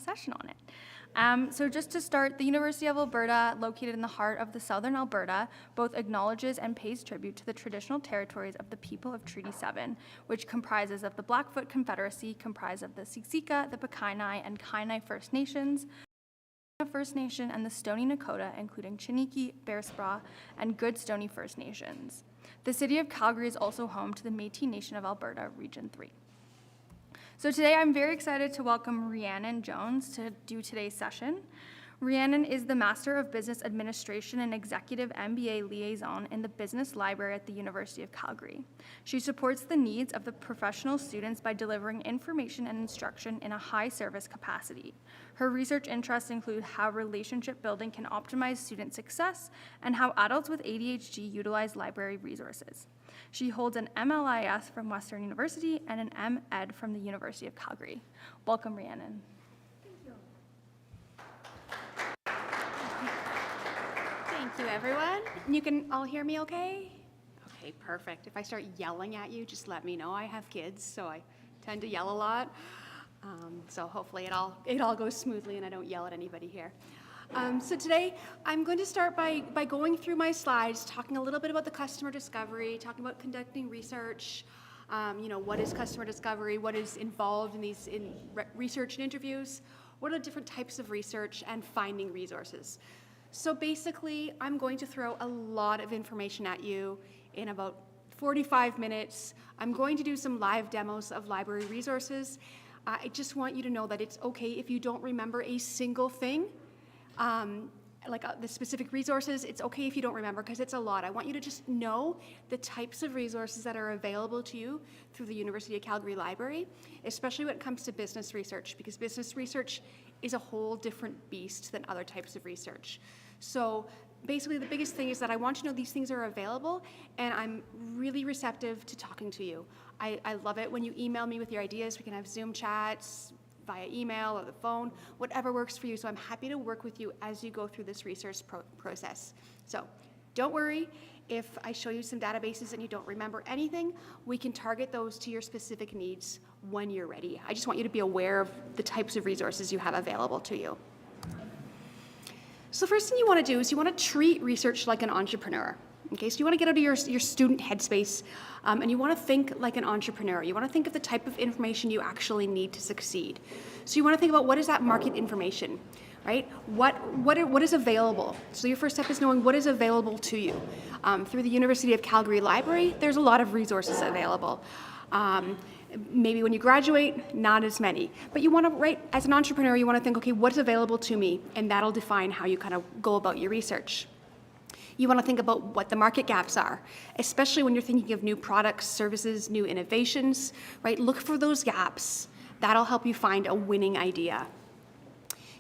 session on it. So just to start, the University of Alberta, located in the heart of the southern Alberta, both acknowledges and pays tribute to the traditional territories of the people of Treaty 7, which comprises of the Blackfoot Confederacy, comprised of the Siksika, the Pekainai, and Kainai First Nations, First Nation, and the Stoney Nakoda, including Chiniki, Bearspaw, and Good Stoney First Nations. The city of Calgary is also home to the Métis Nation of Alberta, Region 3. So today I'm very excited to welcome Rhiannon Jones to do today's session. Rhiannon is the Master of Business Administration and Executive MBA Liaison in the Business Library at the University of Calgary. She supports the needs of the professional students by delivering information and instruction in a high service capacity. Her research interests include how relationship building can optimize student success and how adults with ADHD utilize library resources. She holds an MLIS from Western University and an M.Ed from the University of Calgary. Welcome, Rhiannon. Thank you, everyone. You can all hear me okay? Okay, perfect. If I start yelling at you, just let me know. I have kids, so I tend to yell a lot. So hopefully it all goes smoothly and I don't yell at anybody here. So today I'm going to start by going through my slides, talking a little bit about the customer discovery, talking about conducting research, what is customer discovery, what is involved in research and interviews, what are the different types of research, and finding resources. So basically, I'm going to throw a lot of information at you in about 45 minutes. I'm going to do some live demos of library resources. I just want you to know that it's okay if you don't remember a single thing. The specific resources, it's okay if you don't remember because it's a lot. I want you to just know the types of resources that are available to you through the University of Calgary Library, especially when it comes to business research, because business research is a whole different beast than other types of research. So basically the biggest thing is that I want you to know these things are available, and I'm really receptive to talking to you. I love it when you email me with your ideas. We can have Zoom chats, via email or the phone, whatever works for you. So I'm happy to work with you as you go through this research process. So don't worry if I show you some databases and you don't remember anything. We can target those to your specific needs when you're ready. I just want you to be aware of the types of resources you have available to you. So the first thing you want to do is you want to treat research like an entrepreneur. Okay, so you want to get out of your student headspace and you want to think like an entrepreneur. You want to think of the type of information you actually need to succeed. So you want to think about what is that market information, right? What is available? So your first step is knowing what is available to you. Through the University of Calgary Library, there's a lot of resources available. Maybe when you graduate, not as many. But you want to, as an entrepreneur, you want to think, okay, what's available to me? And that'll define how you kind of go about your research. You want to think about what the market gaps are, especially when you're thinking of new products, services, new innovations, right? Look for those gaps. That'll help you find a winning idea.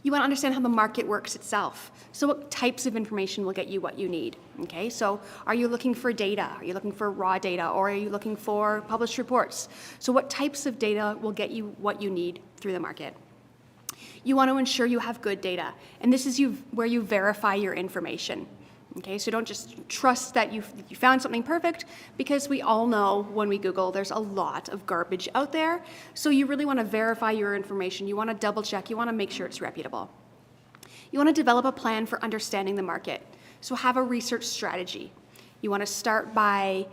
You want to understand how the market works itself. So what types of information will get you what you need, okay? So are you looking for data? Are you looking for raw data? Or are you looking for published reports? So what types of data will get you what you need through the market? You want to ensure you have good data. And this is where you verify your information. Okay, so don't just trust that you found something perfect, because we all know when we Google there's a lot of garbage out there. So you really want to verify your information. You want to double check. You want to make sure it's reputable. You want to develop a plan for understanding the market. So have a research strategy. You want to start by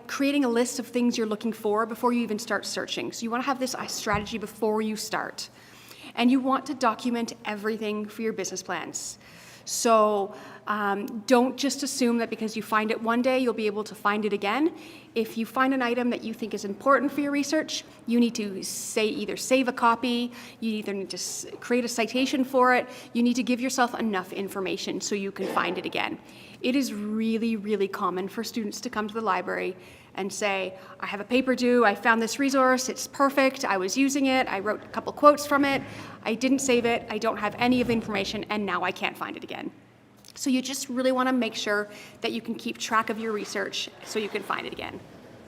creating a list of things you're looking for before you even start searching. So you want to have this strategy before you start. And you want to document everything for your business plans. So don't just assume that because you find it one day, you'll be able to find it again. If you find an item that you think is important for your research, you need to either save a copy, you either need to create a citation for it, you need to give yourself enough information so you can find it again. It is really, really common for students to come to the library and say, I have a paper due, I found this resource, it's perfect, I was using it, I wrote a couple quotes from it, I didn't save it, I don't have any of the information, and now I can't find it again. So you just really want to make sure that you can keep track of your research so you can find it again.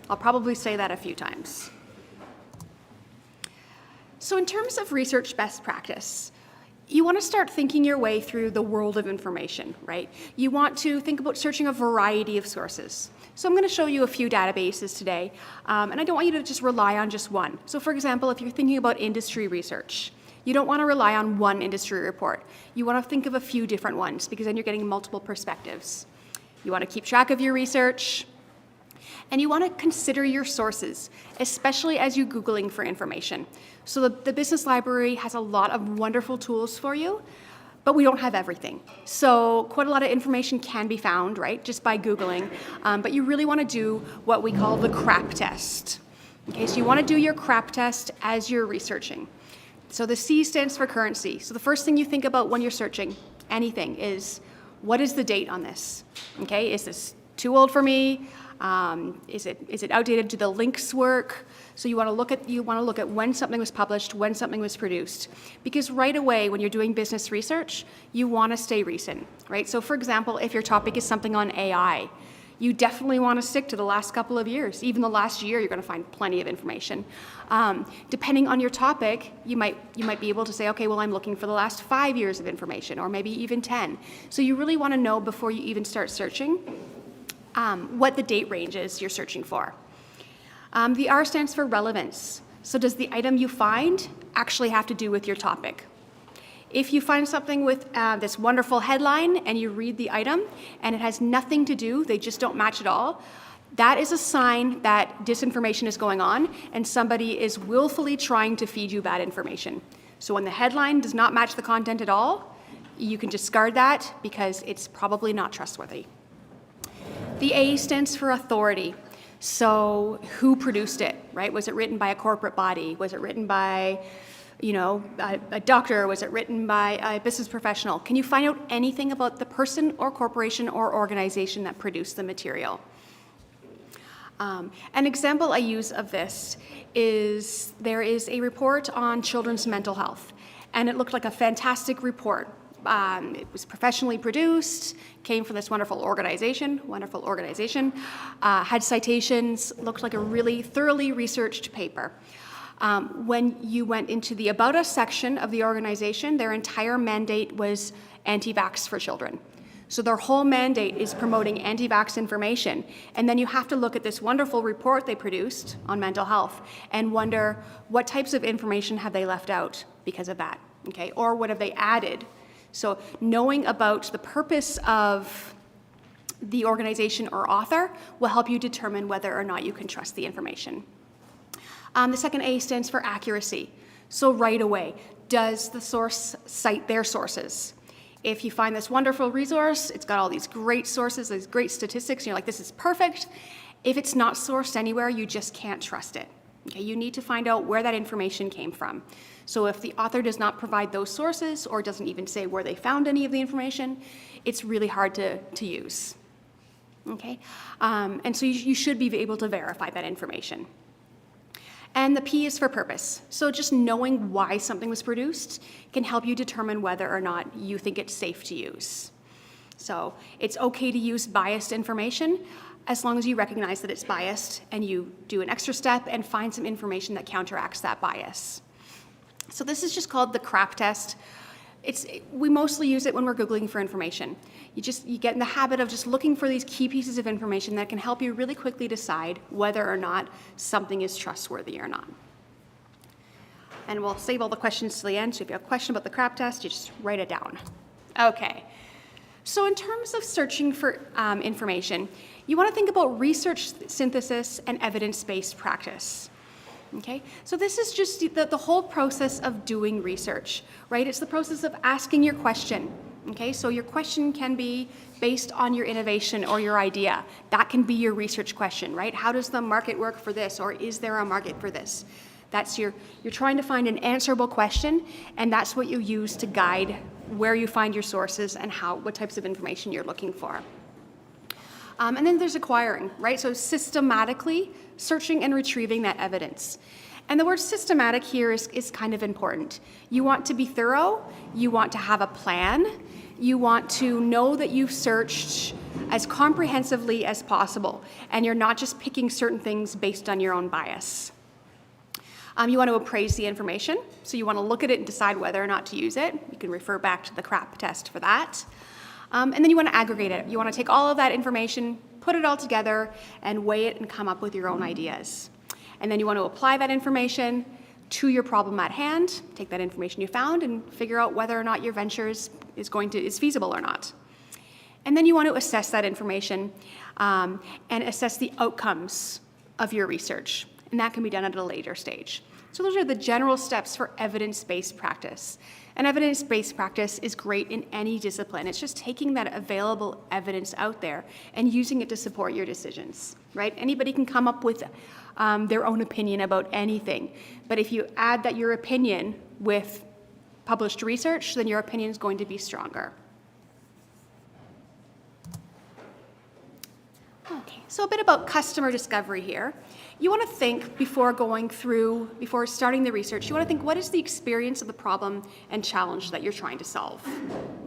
I'll probably say that a few times. So in terms of research best practice, you want to start thinking your way through the world of information, right? You want to think about searching a variety of sources. So I'm going to show you a few databases today, and I don't want you to just rely on just one. So for example, if you're thinking about industry research, You don't want to rely on one industry report. You want to think of a few different ones because then you're getting multiple perspectives. You want to keep track of your research, and you want to consider your sources, especially as you're Googling for information. So the Business Library has a lot of wonderful tools for you, but we don't have everything. So quite a lot of information can be found, right, just by Googling, but you really want to do what we call the CRAP test. Okay, so you want to do your CRAP test as you're researching. So the C stands for currency. So the first thing you think about when you're searching anything is, what is the date on this? Okay, is this too old for me? Is it outdated? Do the links work? So you want to look at when something was published, when something was produced, because right away when you're doing business research, you want to stay recent, right? So for example, if your topic is something on AI, you definitely want to stick to the last couple of years. Even the last year, you're going to find plenty of information. Depending on your topic, you might be able to say, okay, well, I'm looking for the last 5 years of information, or maybe even 10. So you really want to know before you even start searching what the date range is you're searching for. The R stands for relevance. So does the item you find actually have to do with your topic? If you find something with this wonderful headline and you read the item and it has nothing to do, they just don't match at all, that is a sign that disinformation is going on and somebody is willfully trying to feed you bad information. So when the headline does not match the content at all, you can discard that because it's probably not trustworthy. The A stands for authority. So who produced it, right? Was it written by a corporate body? Was it written by a doctor? Was it written by a business professional? Can you find out anything about the person or corporation or organization that produced the material? An example I use of this is there is a report on children's mental health, and it looked like a fantastic report. It was professionally produced, came from this wonderful organization, had citations, looked like a really thoroughly researched paper. When you went into the About Us section of the organization, their entire mandate was anti-vax for children. So their whole mandate is promoting anti-vax information. And then you have to look at this wonderful report they produced on mental health and wonder what types of information have they left out because of that, okay? Or what have they added? So knowing about the purpose of the organization or author will help you determine whether or not you can trust the information. The second A stands for accuracy. So right away, does the source cite their sources? If you find this wonderful resource, it's got all these great sources, these great statistics, and you're like, this is perfect. If it's not sourced anywhere, you just can't trust it. Okay, you need to find out where that information came from. So if the author does not provide those sources or doesn't even say where they found any of the information, it's really hard to use. Okay, and so you should be able to verify that information. And the P is for purpose. So just knowing why something was produced can help you determine whether or not you think it's safe to use. So it's okay to use biased information as long as you recognize that it's biased and you do an extra step and find some information that counteracts that bias. So this is just called the CRAP test. We mostly use it when we're Googling for information. You get in the habit of just looking for these key pieces of information that can help you really quickly decide whether or not something is trustworthy or not. And we'll save all the questions to the end, so if you have a question about the CRAP test, you just write it down. Okay, so in terms of searching for information, you want to think about research synthesis and evidence-based practice. Okay, so this is just the whole process of doing research, right? It's the process of asking your question. Okay, so your question can be based on your innovation or your idea. That can be your research question, right? How does the market work for this, or is there a market for this? You're trying to find an answerable question, and that's what you use to guide where you find your sources and what types of information you're looking for. And then there's acquiring, right? So systematically searching and retrieving that evidence. And the word systematic here is kind of important. You want to be thorough, you want to have a plan, you want to know that you've searched as comprehensively as possible, and you're not just picking certain things based on your own bias. You want to appraise the information, so you want to look at it and decide whether or not to use it. You can refer back to the CRAP test for that. And then you want to aggregate it. You want to take all of that information, put it all together, and weigh it and come up with your own ideas. And then you want to apply that information to your problem at hand, take that information you found, and figure out whether or not your venture is feasible or not. And then you want to assess that information and assess the outcomes of your research. And that can be done at a later stage. So those are the general steps for evidence-based practice. And evidence-based practice is great in any discipline. It's just taking that available evidence out there and using it to support your decisions, right? Anybody can come up with their own opinion about anything. But if you add that your opinion with published research, then your opinion is going to be stronger. Okay, so a bit about customer discovery here. You want to think before starting the research, you want to think, what is the experience of the problem and challenge that you're trying to solve?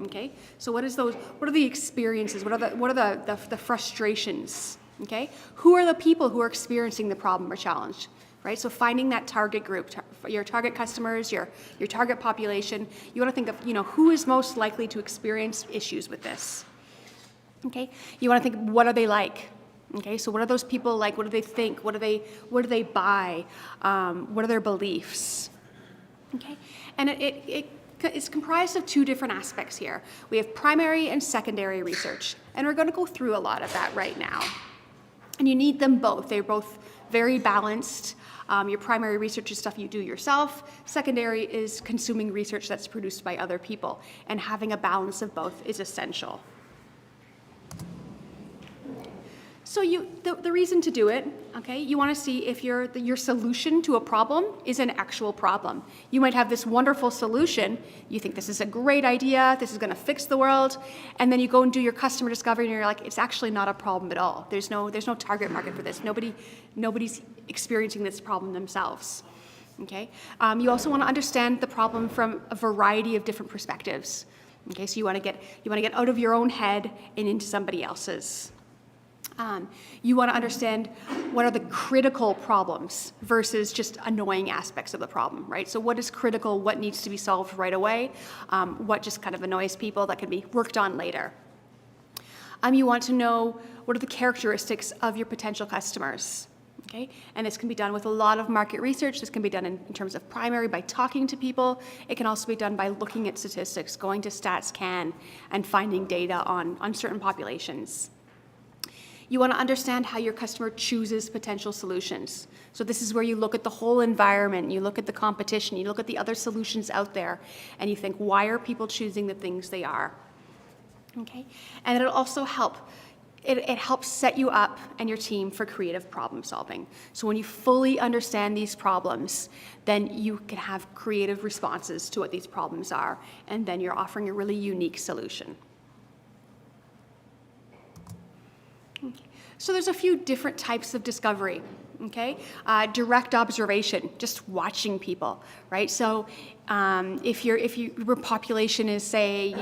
Okay, so what are the experiences? What are the frustrations? Okay, who are the people who are experiencing the problem or challenge? Right, so finding that target group, your target customers, your target population, you want to think of, who is most likely to experience issues with this? Okay, you want to think, what are they like? Okay, so what are those people like? What do they think? What do they buy? What are their beliefs? Okay, and it's comprised of two different aspects here. We have primary and secondary research, and we're going to go through a lot of that right now. And you need them both. They're both very balanced. Your primary research is stuff you do yourself. Secondary is consuming research that's produced by other people, and having a balance of both is essential. So the reason to do it, okay, you want to see if your solution to a problem is an actual problem. You might have this wonderful solution, you think this is a great idea, this is going to fix the world, and then you go and do your customer discovery and you're like, it's actually not a problem at all. There's no target market for this. Nobody's experiencing this problem themselves. Okay? You also want to understand the problem from a variety of different perspectives. Okay, so you want to get out of your own head and into somebody else's. You want to understand what are the critical problems versus just annoying aspects of the problem, right? So what is critical, what needs to be solved right away, what just kind of annoys people that can be worked on later. You want to know what are the characteristics of your potential customers, okay? And this can be done with a lot of market research. This can be done in terms of primary by talking to people. It can also be done by looking at statistics, going to StatsCan and finding data on certain populations. You want to understand how your customer chooses potential solutions. So this is where you look at the whole environment, you look at the competition, you look at the other solutions out there, and you think, why are people choosing the things they are? Okay? And it'll also help. It helps set you up and your team for creative problem solving. So when you fully understand these problems, then you can have creative responses to what these problems are, and then you're offering a really unique solution. So there's a few different types of discovery, okay? Direct observation, just watching people, right? So if your population is, say,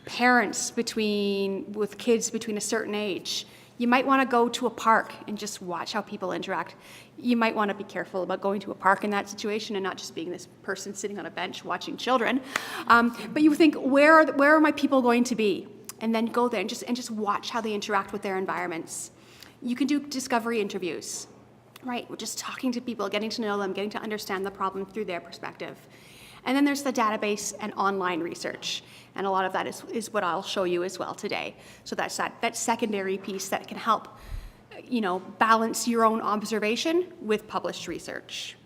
parents with kids between a certain age, you might want to go to a park and just watch how people interact. You might want to be careful about going to a park in that situation and not just being this person sitting on a bench watching children. But you think, where are my people going to be? And then go there and just watch how they interact with their environments. You can do discovery interviews, right? We're just talking to people, getting to know them, getting to understand the problem through their perspective. And then there's the database and online research. And a lot of that is what I'll show you as well today. So that's that secondary piece that can help, balance your own observation with published research.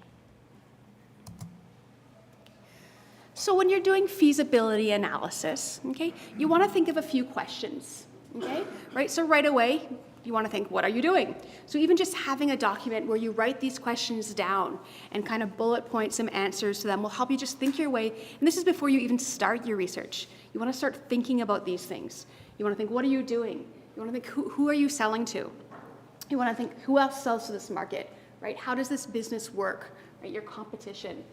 So when you're doing feasibility analysis, okay, you want to think of a few questions, okay? Right, so right away, you want to think, what are you doing? So even just having a document where you write these questions down and kind of bullet point some answers to them will help you just think your way, and this is before you even start your research. You want to start thinking about these things. You want to think, what are you doing? You want to think, who are you selling to? You want to think, who else sells to this market, right? How does this business work, right? Your competition.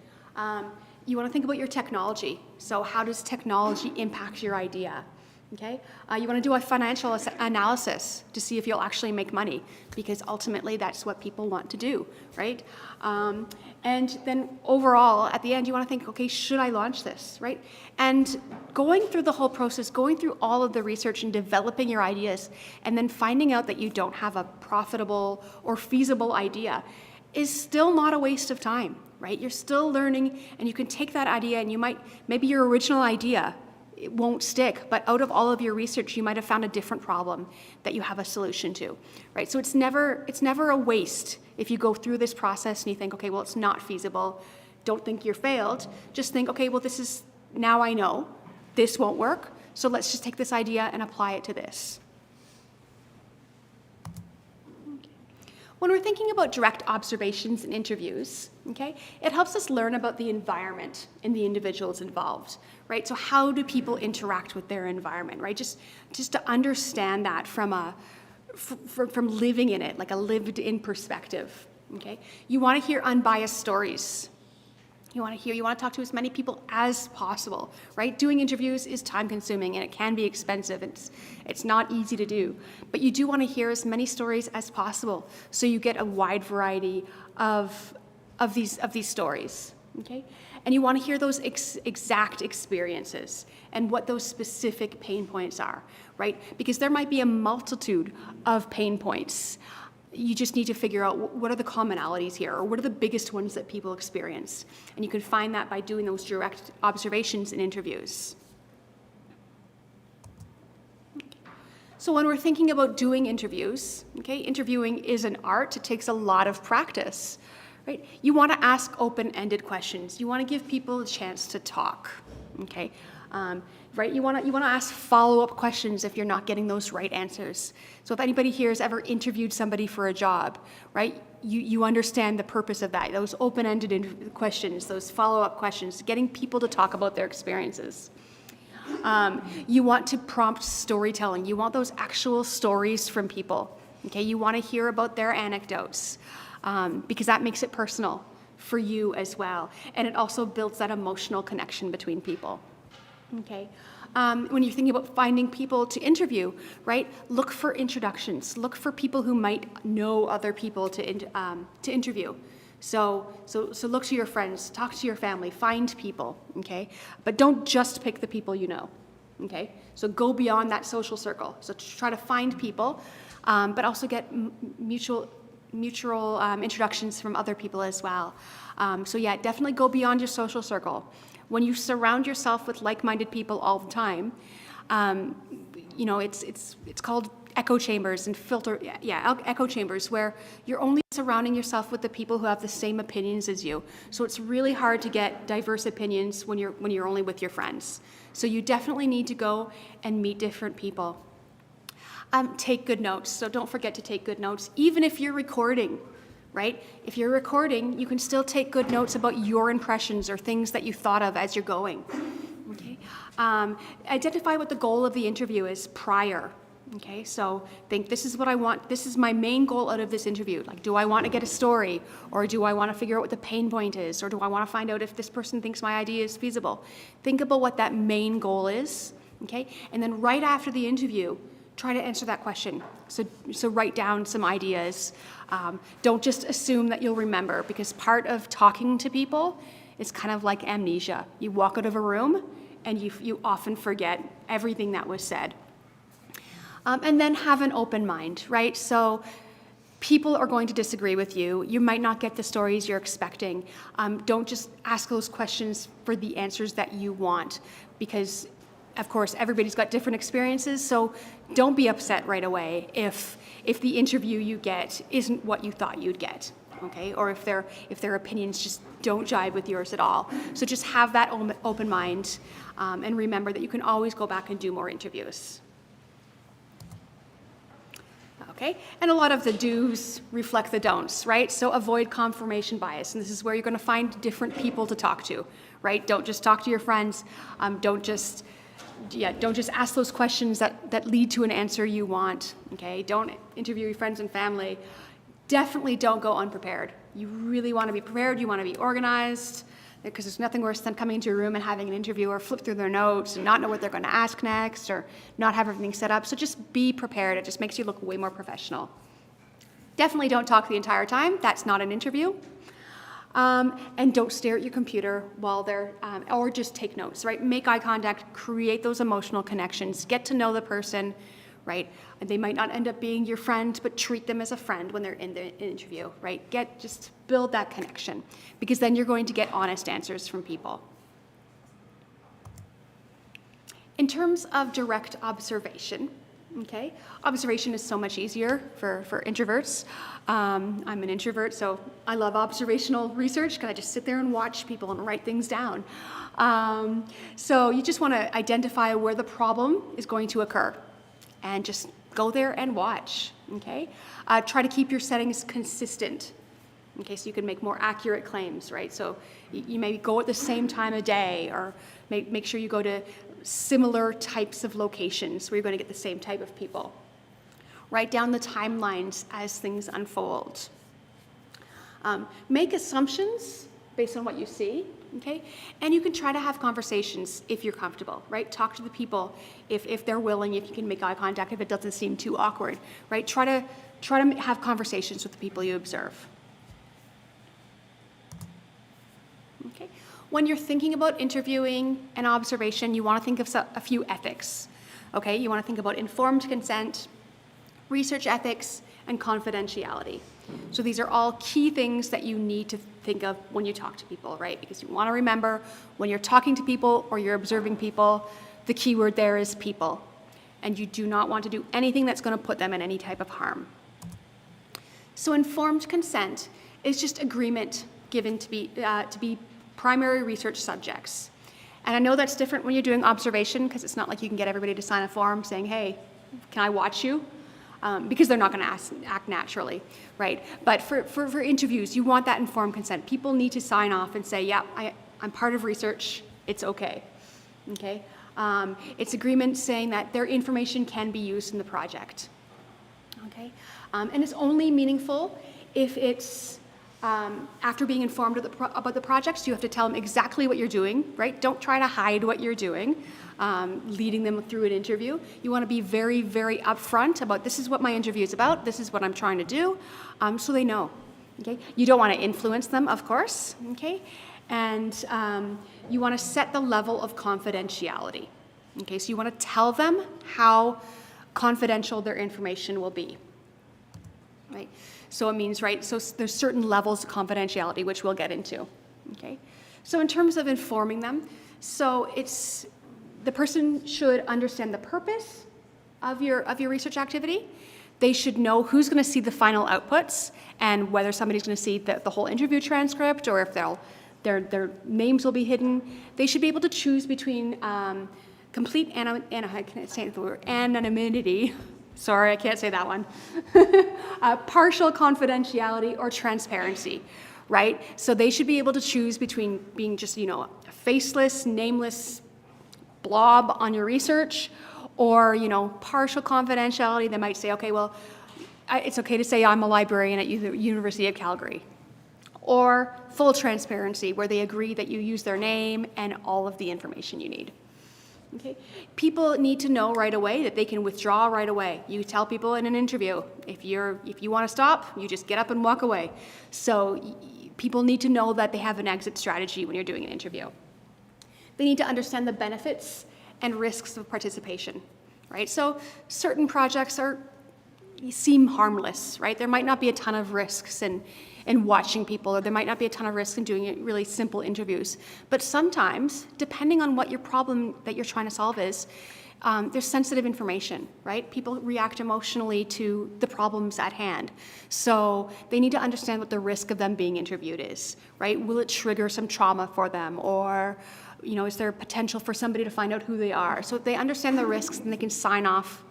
You want to think about your technology. So how does technology impact your idea? Okay? You want to do a financial analysis to see if you'll actually make money, because ultimately that's what people want to do, right? And then overall, at the end, you want to think, okay, should I launch this, right? And going through the whole process, going through all of the research and developing your ideas, and then finding out that you don't have a profitable or feasible idea, is still not a waste of time, right? You're still learning, and you can take that idea and maybe your original idea, it won't stick, but out of all of your research, you might have found a different problem that you have a solution to, right? So it's never a waste if you go through this process and you think, okay, well, it's not feasible. Don't think you're failed. Just think, okay, well, now I know this won't work, so let's just take this idea and apply it to this. When we're thinking about direct observations and interviews, okay, it helps us learn about the environment and the individuals involved, right? So how do people interact with their environment, right? Just to understand that from living in it, like a lived-in perspective, okay? You want to hear unbiased stories. You want to talk to as many people as possible, right? Doing interviews is time-consuming and it can be expensive. It's not easy to do, but you do want to hear as many stories as possible, so you get a wide variety of these stories, okay? And you want to hear those exact experiences and what those specific pain points are, right? Because there might be a multitude of pain points. You just need to figure out what are the commonalities here, or what are the biggest ones that people experience. And you can find that by doing those direct observations and interviews. So when we're thinking about doing interviews, okay, interviewing is an art. It takes a lot of practice, right? You want to ask open-ended questions. You want to give people a chance to talk, okay? Right? You want to ask follow-up questions if you're not getting those right answers. So if anybody here has ever interviewed somebody for a job, right? You understand the purpose of that. Those open-ended questions, those follow-up questions, getting people to talk about their experiences. You want to prompt storytelling. You want those actual stories from people. Okay? You want to hear about their anecdotes, because that makes it personal for you as well, and it also builds that emotional connection between people. Okay. When you're thinking about finding people to interview, right? Look for introductions. Look for people who might know other people to interview. So look to your friends, talk to your family, find people. Okay. But don't just pick the people you know. Okay. So go beyond that social circle. So try to find people, but also get mutual introductions from other people as well. So yeah, definitely go beyond your social circle. When you surround yourself with like-minded people all the time, it's called echo chambers and echo chambers, where you're only surrounding yourself with the people who have the same opinions as you. So it's really hard to get diverse opinions when you're only with your friends. So you definitely need to go and meet different people. Take good notes. So don't forget to take good notes, even if you're recording. Right? If you're recording, you can still take good notes about your impressions or things that you thought of as you're going. Okay? Identify what the goal of the interview is prior. Okay? So think, this is what I want. This is my main goal out of this interview. Like, do I want to get a story? Or do I want to figure out what the pain point is? Or do I want to find out if this person thinks my idea is feasible? Think about what that main goal is. Okay? And then right after the interview, try to answer that question. So write down some ideas. Don't just assume that you'll remember, because part of talking to people is kind of like amnesia. You walk out of a room and you often forget everything that was said. And then have an open mind, right? So people are going to disagree with you. You might not get the stories you're expecting. Don't just ask those questions for the answers that you want, because of course, everybody's got different experiences, so don't be upset right away if the interview you get isn't what you thought you'd get, okay? Or if their opinions just don't jive with yours at all. So just have that open mind, and remember that you can always go back and do more interviews. Okay, and a lot of the do's reflect the don'ts, right? So avoid confirmation bias, and this is where you're going to find different people to talk to, right? Don't just talk to your friends. Don't just ask those questions that lead to an answer you want, okay? Don't interview your friends and family. Definitely don't go unprepared. You really want to be prepared. You want to be organized, because there's nothing worse than coming into a room and having an interviewer flip through their notes and not know what they're going to ask next, or not have everything set up. So just be prepared. It just makes you look way more professional. Definitely don't talk the entire time. That's not an interview. And don't stare at your computer while they're, or just take notes, right? Make eye contact, create those emotional connections, get to know the person, right? And they might not end up being your friend, but treat them as a friend when they're in the interview, right? Just build that connection, because then you're going to get honest answers from people. In terms of direct observation, okay, observation is so much easier for introverts. I'm an introvert, so I love observational research because I just sit there and watch people and write things down. So you just want to identify where the problem is going to occur and just go there and watch, okay? Try to keep your settings consistent, okay, so you can make more accurate claims, right? So you maybe go at the same time of day, or make sure you go to similar types of locations where you're going to get the same type of people. Write down the timelines as things unfold. Make assumptions based on what you see, okay? And you can try to have conversations if you're comfortable, right? Talk to the people if they're willing, if you can make eye contact, if it doesn't seem too awkward, right? Try to have conversations with the people you observe. Okay. When you're thinking about interviewing and observation, you want to think of a few ethics, okay? You want to think about informed consent, research ethics, and confidentiality. So these are all key things that you need to think of when you talk to people, right? Because you want to remember, when you're talking to people or you're observing people, the key word there is people. And you do not want to do anything that's going to put them in any type of harm. So informed consent is just agreement given to be primary research subjects. And I know that's different when you're doing observation, because it's not like you can get everybody to sign a form saying, hey, can I watch you? Because they're not going to act naturally, right? But for interviews, you want that informed consent. People need to sign off and say, yeah, I'm part of research, it's okay, okay? It's agreement saying that their information can be used in the project, okay? And it's only meaningful if it's after being informed about the projects. You have to tell them exactly what you're doing, right? Don't try to hide what you're doing, leading them through an interview. You want to be very, very upfront about, this is what my interview is about, this is what I'm trying to do, so they know, okay? You don't want to influence them, of course, okay? And you want to set the level of confidentiality, okay? So you want to tell them how confidential their information will be, right? So it means, right, so there's certain levels of confidentiality, which we'll get into, okay? So in terms of informing them, so the person should understand the purpose of your research activity. They should know who's going to see the final outputs and whether somebody's going to see the whole interview transcript, or if their names will be hidden. They should be able to choose between complete anonymity. Sorry, I can't say that one. Partial confidentiality or transparency, right? So they should be able to choose between being just, a faceless, nameless blob on your research, or, partial confidentiality. They might say, okay, well, it's okay to say I'm a librarian at the University of Calgary. Or full transparency, where they agree that you use their name and all of the information you need. Okay. People need to know right away that they can withdraw right away. You tell people in an interview, if you want to stop, you just get up and walk away. So people need to know that they have an exit strategy when you're doing an interview. They need to understand the benefits and risks of participation, right? So certain projects seem harmless, right? There might not be a ton of risks in watching people, or there might not be a ton of risk in doing really simple interviews. But sometimes, depending on what your problem that you're trying to solve is, there's sensitive information, right? People react emotionally to the problems at hand. So they need to understand what the risk of them being interviewed is, right? Will it trigger some trauma for them? Or, is there potential for somebody to find out who they are? So if they understand the risks, then they can sign off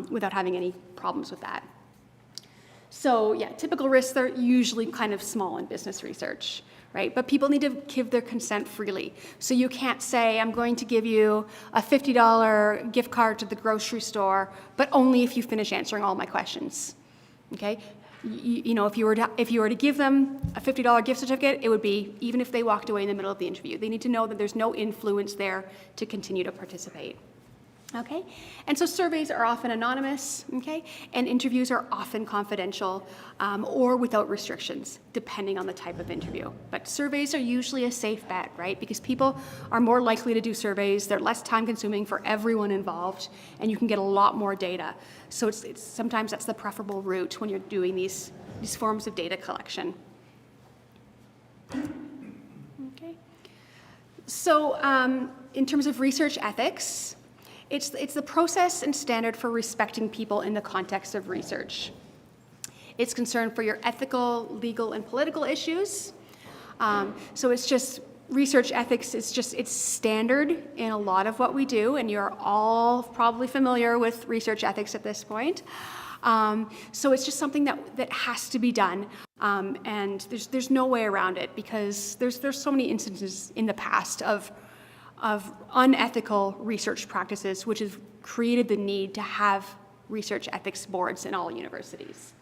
without having any problems with that. So yeah, typical risks are usually kind of small in business research, right? But people need to give their consent freely. So you can't say, I'm going to give you a $50 gift card to the grocery store, but only if you finish answering all my questions, okay? If you were to give them a $50 gift certificate, it would be even if they walked away in the middle of the interview. They need to know that there's no influence there to continue to participate. Okay, and so surveys are often anonymous, okay, and interviews are often confidential or without restrictions, depending on the type of interview. But surveys are usually a safe bet, right? Because people are more likely to do surveys, they're less time consuming for everyone involved, and you can get a lot more data. So it's sometimes that's the preferable route when you're doing these forms of data collection. Okay, so in terms of research ethics, it's the process and standard for respecting people in the context of research. It's concerned for your ethical, legal, and political issues. So it's just research ethics. It's standard in a lot of what we do, and you're all probably familiar with research ethics at this point. So it's just something that has to be done, and there's no way around it because there's so many instances in the past of unethical research practices, which has created the need to have research ethics boards in all universities.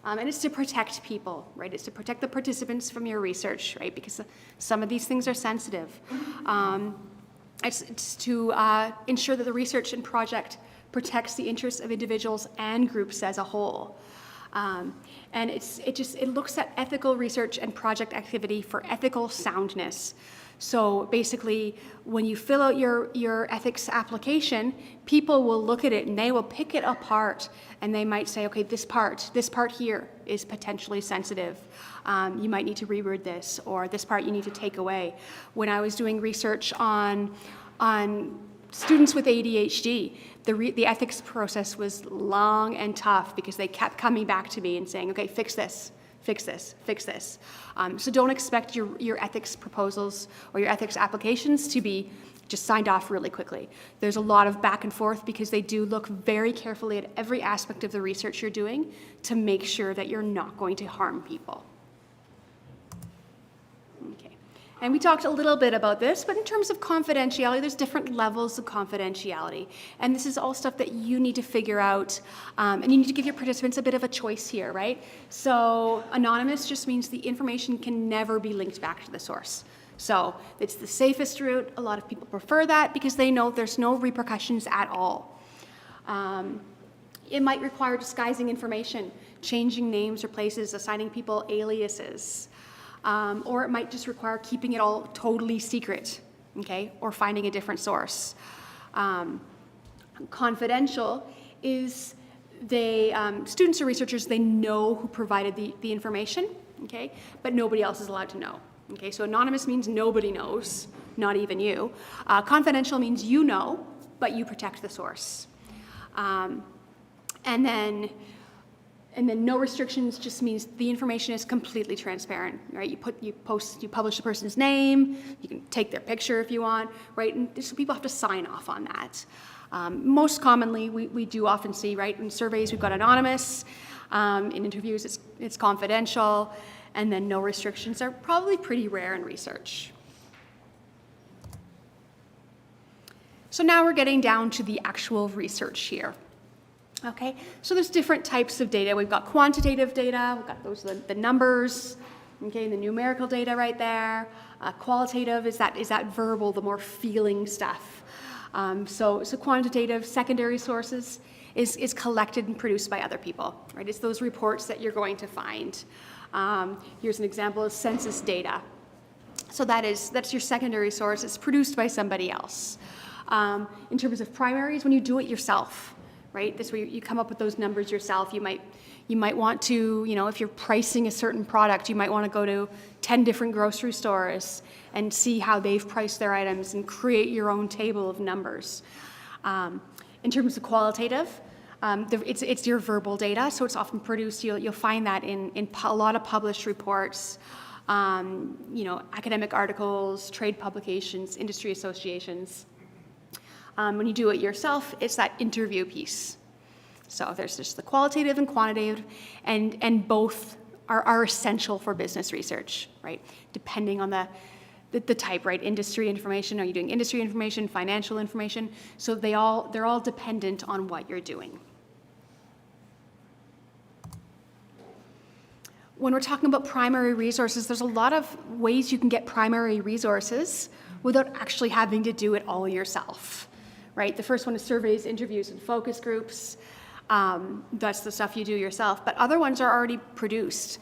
And it's to protect people, right? It's to protect the participants from your research, right? Because some of these things are sensitive. It's to ensure that the research and project protects the interests of individuals and groups as a whole. And it looks at ethical research and project activity for ethical soundness. So basically, when you fill out your ethics application, people will look at it and they will pick it apart, and they might say, okay, this part here is potentially sensitive. You might need to reword this, or this part you need to take away. When I was doing research on students with ADHD, the ethics process was long and tough because they kept coming back to me and saying, okay, fix this. Fix this, fix this. So don't expect your ethics proposals or your ethics applications to be just signed off really quickly. There's a lot of back and forth because they do look very carefully at every aspect of the research you're doing to make sure that you're not going to harm people. Okay. And we talked a little bit about this, but in terms of confidentiality, there's different levels of confidentiality. And this is all stuff that you need to figure out, and you need to give your participants a bit of a choice here, right? So anonymous just means the information can never be linked back to the source. So it's the safest route. A lot of people prefer that because they know there's no repercussions at all. It might require disguising information, changing names or places, assigning people aliases. Or it might just require keeping it all totally secret, okay, or finding a different source. Confidential is students or researchers, they know who provided the information, okay, but nobody else is allowed to know. Okay, so anonymous means nobody knows, not even you. Confidential means you know, but you protect the source. And then no restrictions just means the information is completely transparent, right? You publish the person's name, you can take their picture if you want, right? And so people have to sign off on that. Most commonly, we do often see, right, in surveys we've got anonymous, in interviews it's confidential, and then no restrictions are probably pretty rare in research. So now we're getting down to the actual research here. Okay, so there's different types of data. We've got quantitative data, we've got those the numbers, okay, the numerical data right there. Qualitative is that verbal, the more feeling stuff. So quantitative, secondary sources is collected and produced by other people, right? It's those reports that you're going to find. Here's an example of census data. So that's your secondary source. It's produced by somebody else. In terms of primaries, when you do it yourself, right? This way you come up with those numbers yourself. You might want to, if you're pricing a certain product, you might want to go to 10 different grocery stores and see how they've priced their items and create your own table of numbers. In terms of qualitative, it's your verbal data, so it's often produced. You'll find that in a lot of published reports, academic articles, trade publications, industry associations. When you do it yourself, it's that interview piece. So there's just the qualitative and quantitative, and both are essential for business research, right? Depending on the type, right? Industry information, are you doing industry information, financial information? So they're all dependent on what you're doing. When we're talking about primary resources, there's a lot of ways you can get primary resources without actually having to do it all yourself. right? The first one is surveys, interviews, and focus groups. That's the stuff you do yourself, but other ones are already produced.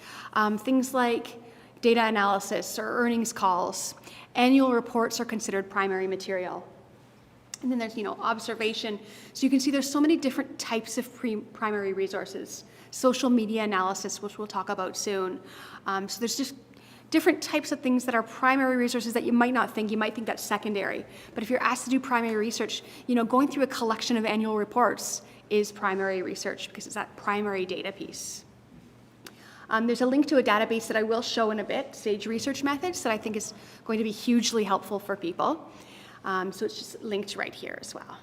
Things like data analysis or earnings calls. Annual reports are considered primary material. And then there's, observation. So you can see there's so many different types of primary resources. Social media analysis, which we'll talk about soon. So there's just different types of things that are primary resources that you might not think. You might think that's secondary. But if you're asked to do primary research, going through a collection of annual reports is primary research because it's that primary data piece. There's a link to a database that I will show in a bit, Sage Research Methods, that I think is going to be hugely helpful for people. So it's just linked right here as well.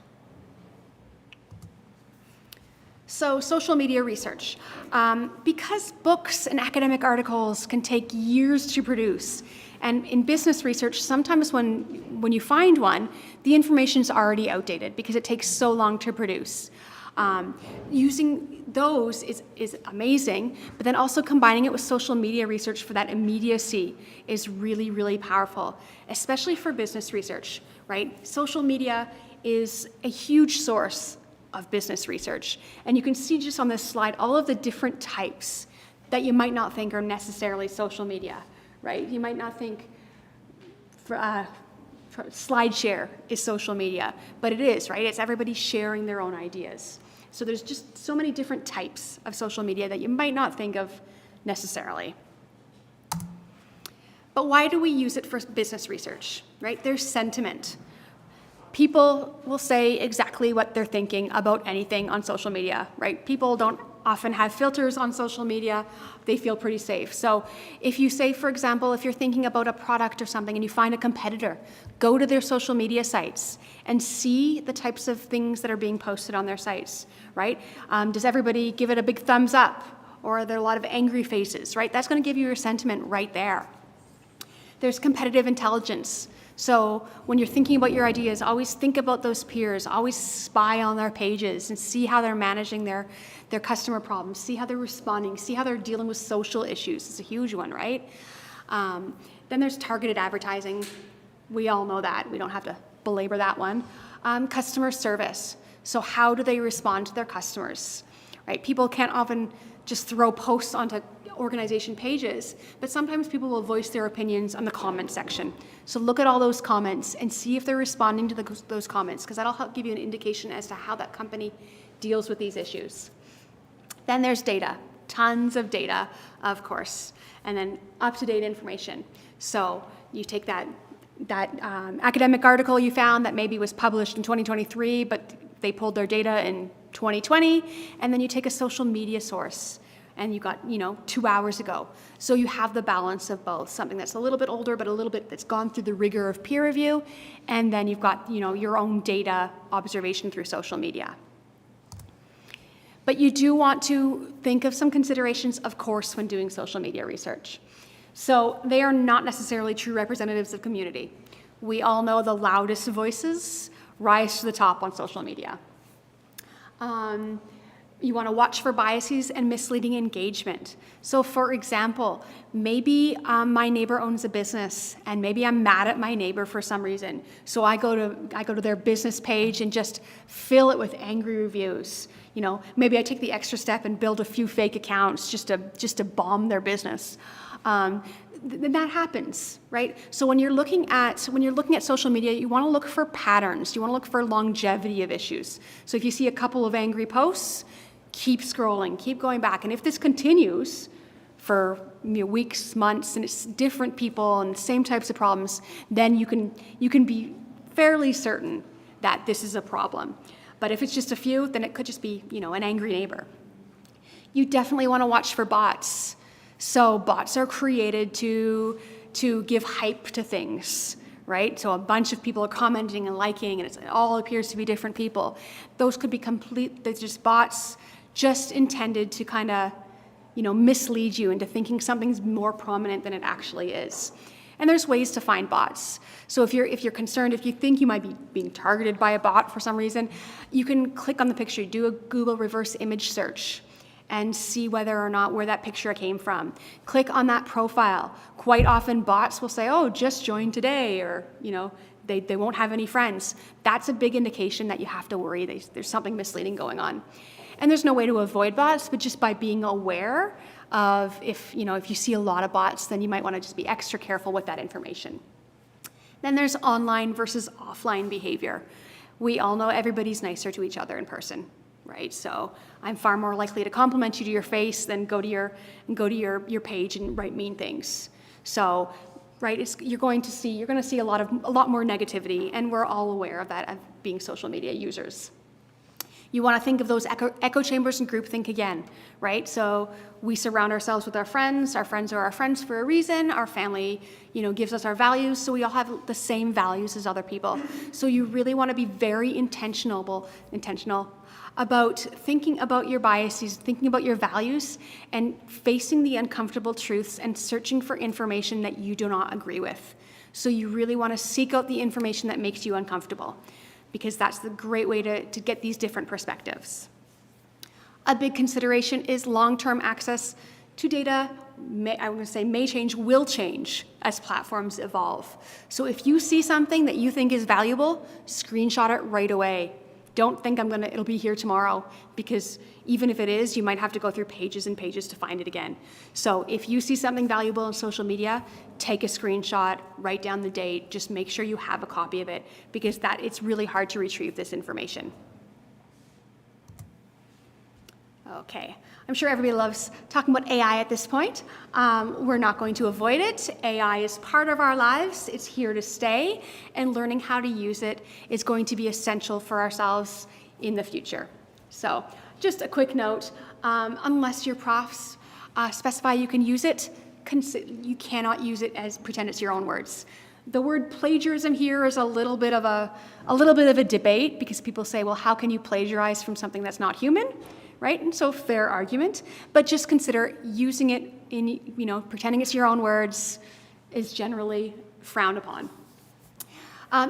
So social media research. Because books and academic articles can take years to produce, and in business research, sometimes when you find one, the information's already outdated because it takes so long to produce. Using those is amazing, but then also combining it with social media research for that immediacy is really, really powerful, especially for business research, right? Social media is a huge source of business research. And you can see just on this slide all of the different types that you might not think are necessarily social media, right? You might not think SlideShare is social media, but it is, right? It's everybody sharing their own ideas. So there's just so many different types of social media that you might not think of necessarily. But why do we use it for business research, right? There's sentiment. People will say exactly what they're thinking about anything on social media, right? People don't often have filters on social media. They feel pretty safe. So if you say, for example, if you're thinking about a product or something and you find a competitor, go to their social media sites and see the types of things that are being posted on their sites, right? Does everybody give it a big thumbs up? Or are there a lot of angry faces, right? That's going to give you your sentiment right there. There's competitive intelligence. So when you're thinking about your ideas, always think about those peers, always spy on their pages and see how they're managing their customer problems, see how they're responding, see how they're dealing with social issues. It's a huge one, right? Then there's targeted advertising. We all know that. We don't have to belabor that one. Customer service. So how do they respond to their customers, right? People can't often just throw posts onto organization pages, but sometimes people will voice their opinions on the comment section. So look at all those comments and see if they're responding to those comments, because that'll help give you an indication as to how that company deals with these issues. Then there's data, tons of data, of course, and then up-to-date information. So you take that academic article you found that maybe was published in 2023, but they pulled their data in 2020, and then you take a social media source and you got, 2 hours ago. So you have the balance of both, something that's a little bit older, but a little bit that's gone through the rigor of peer review, and then you've got, your own data observation through social media. But you do want to think of some considerations, of course, when doing social media research. So they are not necessarily true representatives of community. We all know the loudest voices rise to the top on social media. You want to watch for biases and misleading engagement. So for example, maybe my neighbor owns a business and maybe I'm mad at my neighbor for some reason. So I go to their business page and just fill it with angry reviews. Maybe I take the extra step and build a few fake accounts just to bomb their business. That happens, right? So when you're looking at social media, you want to look for patterns. You want to look for longevity of issues. So if you see a couple of angry posts, keep scrolling, keep going back. And if this continues for weeks, months, and it's different people and same types of problems, then you can be fairly certain that this is a problem. But if it's just a few, then it could just be, an angry neighbor. You definitely want to watch for bots. So bots are created to give hype to things, right? So a bunch of people are commenting and liking, and it all appears to be different people. Those could be they're just bots just intended to kind of, mislead you into thinking something's more prominent than it actually is. And there's ways to find bots. So if you're concerned, if you think you might be being targeted by a bot for some reason, you can click on the picture, do a Google reverse image search, and see whether or not where that picture came from. Click on that profile. Quite often bots will say, oh, just joined today, or, They won't have any friends. That's a big indication that you have to worry there's something misleading going on. And there's no way to avoid bots, but just by being aware of if you see a lot of bots, then you might want to just be extra careful with that information. Then there's online versus offline behavior. We all know everybody's nicer to each other in person, right? So I'm far more likely to compliment you to your face than go to your page and write mean things. So, right, you're going to see a lot more negativity, and we're all aware of that, of being social media users. You want to think of those echo chambers and groupthink again, right? So we surround ourselves with our friends are our friends for a reason, our family, gives us our values, so we all have the same values as other people. So you really want to be very intentional about thinking about your biases, thinking about your values, and facing the uncomfortable truths and searching for information that you do not agree with. So you really want to seek out the information that makes you uncomfortable, because that's the great way to get these different perspectives. A big consideration is long-term access to data. May change, will change as platforms evolve. So if you see something that you think is valuable, screenshot it right away. Don't think it'll be here tomorrow, because even if it is, you might have to go through pages and pages to find it again. So if you see something valuable on social media, take a screenshot, write down the date, just make sure you have a copy of it, because it's really hard to retrieve this information. Okay, I'm sure everybody loves talking about AI at this point. We're not going to avoid it. AI is part of our lives. It's here to stay, and learning how to use it is going to be essential for ourselves in the future. So just a quick note, unless your profs specify you can use it, you cannot use it as pretend it's your own words. The word plagiarism here is a little bit of a debate, because people say, well, how can you plagiarize from something that's not human? Right? And so fair argument, but just consider using it in, pretending it's your own words is generally frowned upon.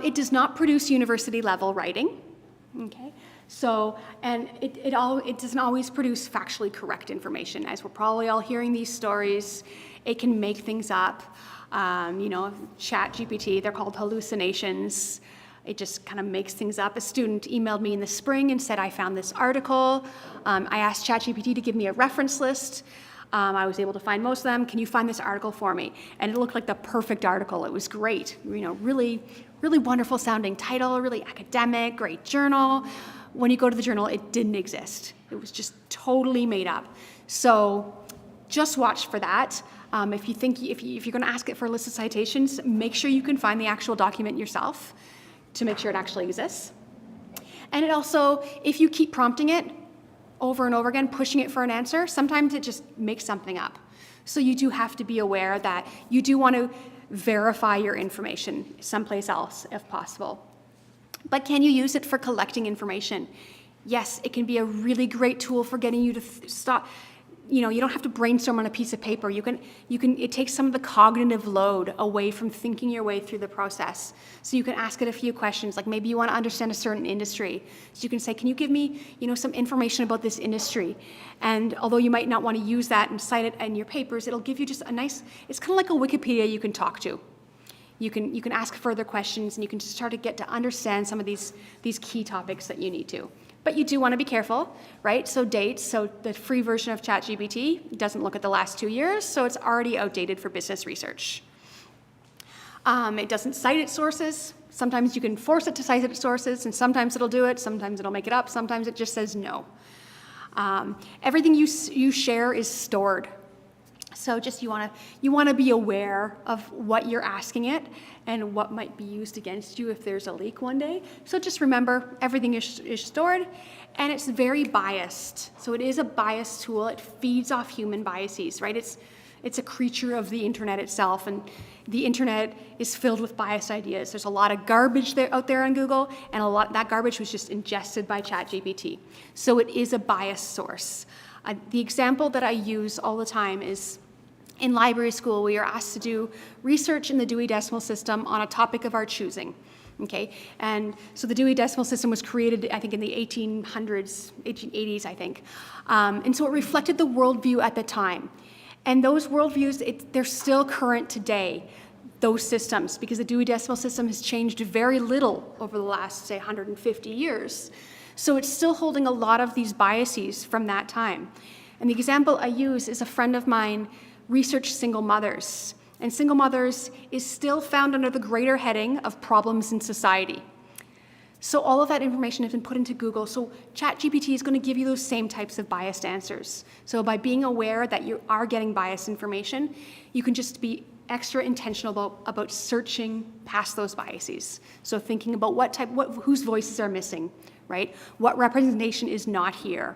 It does not produce university level writing, okay? So, and it doesn't always produce factually correct information. As we're probably all hearing these stories, it can make things up. ChatGPT, they're called hallucinations. It just kind of makes things up. A student emailed me in the spring and said, I found this article. I asked ChatGPT to give me a reference list. I was able to find most of them. Can you find this article for me? And it looked like the perfect article. It was great. Really, really wonderful sounding title, really academic, great journal. When you go to the journal, it didn't exist. It was just totally made up. So just watch for that. If you're going to ask it for a list of citations, make sure you can find the actual document yourself to make sure it actually exists. And it also, if you keep prompting it over and over again, pushing it for an answer, sometimes it just makes something up. So you do have to be aware that you do want to verify your information someplace else if possible. But can you use it for collecting information? Yes, it can be a really great tool for getting you to stop. You don't have to brainstorm on a piece of paper. It takes some of the cognitive load away from thinking your way through the process. So you can ask it a few questions, like maybe you want to understand a certain industry. So you can say, can you give me, some information about this industry? And although you might not want to use that and cite it in your papers, it'll give you just it's kind of like a Wikipedia you can talk to. You can ask further questions, and you can just start to get to understand some of these key topics that you need to. But you do want to be careful, right? So dates, so the free version of ChatGPT doesn't look at the last 2 years, so it's already outdated for business research. It doesn't cite its sources. Sometimes you can force it to cite its sources, and sometimes it'll do it, sometimes it'll make it up, sometimes it just says no. Everything you share is stored. So just you want to be aware of what you're asking it and what might be used against you if there's a leak one day. So just remember, everything is stored, and it's very biased. So it is a biased tool. It feeds off human biases, right? It's a creature of the internet itself, and the internet is filled with biased ideas. There's a lot of garbage out there on Google, and that garbage was just ingested by ChatGPT. So it is a biased source. The example that I use all the time is in library school, we are asked to do research in the Dewey Decimal System on a topic of our choosing. Okay, and so the Dewey Decimal System was created, I think, in the 1800s, 1880s, I think. And so it reflected the worldview at the time. And those worldviews, they're still current today. those systems, because the Dewey Decimal System has changed very little over the last, say, 150 years. So it's still holding a lot of these biases from that time. And the example I use is a friend of mine researched single mothers. And single mothers is still found under the greater heading of problems in society. So all of that information has been put into Google. So ChatGPT is going to give you those same types of biased answers. So by being aware that you are getting biased information, you can just be extra intentional about searching past those biases. So thinking about whose voices are missing, right? What representation is not here.